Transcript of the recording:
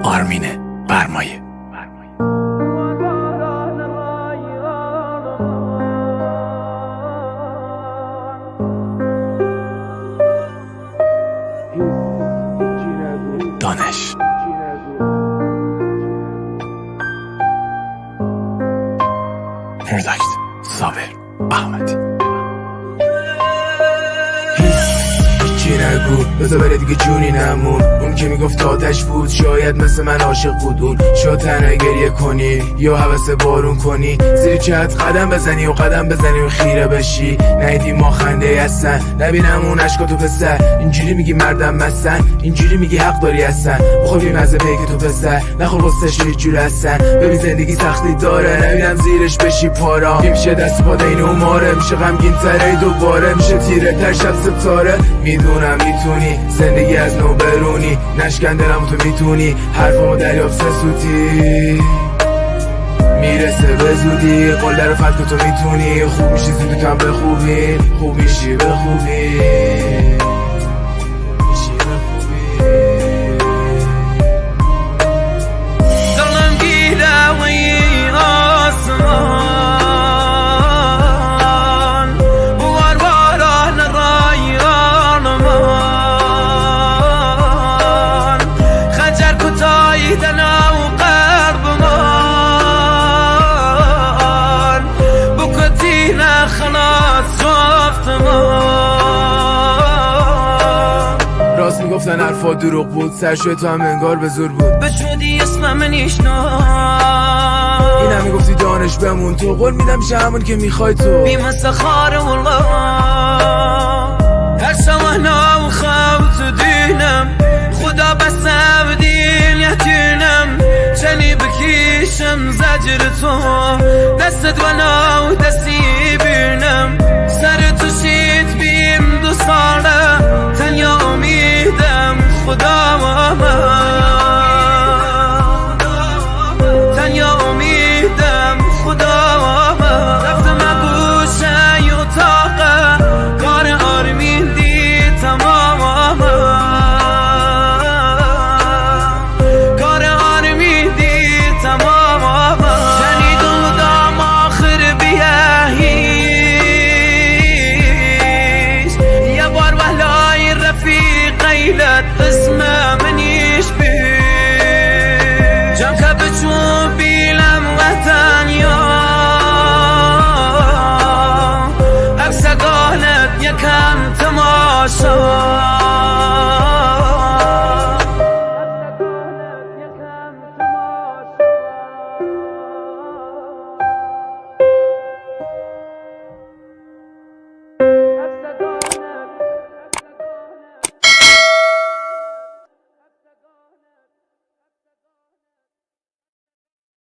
آرمین برمایه. دانش پروداکت صابر احمدی. هیچی نگو بذار بره دیگه جونی نمون. اون که میگفت آتش بود شاید مثل من عاشق بود. اون شاید تنها گریه کنی یا حوث بارون کنی، زیر چت قدم بزنی و قدم بزنی و خیره بشی. نیدی ما خنده هستن نبینم اون عشقاتو پسر. اینجوری میگی مردم مستن، اینجوری میگی حق داری هستن. بخور بی مزه پیک تو پسر نخور وستش یه جور هستن. ببین زندگی سختی داره نبینم زیرش بشی پارا. میشه دست پا دین و ماره، میشه غمگین تره دوباره، میشه تیره تر شب ستاره. میدونم میتونی زندگی از نو برونی، نشکن دلم تو میتونی حرفمو دریاب سسوتی. میرسه به زودی قول در فتک تو میتونی. خوب میشی زودی تو هم به خوبی، خوب میشی به خوبی. دلم گیره و این آسمان بوار باران رایان من خجر کتایی دنا و قرب من بکتی نخلاص جفت من. راست میگفتن حرفا دروغ بود، سرشوی تو هم انگار به زور بود. بشودی اسمم نیشنا این هم میگفتی دانش بمون، تو قول میدم میشه همون که میخوای تو. بی مسخار والله هر سوهنا و خوت دینم خدا بسته بدین یتینم. چنی بکیشم زجر تو دستت ونا و دستی بینم. سر تو شید بیم 2 ساله تنیا امیدم خدا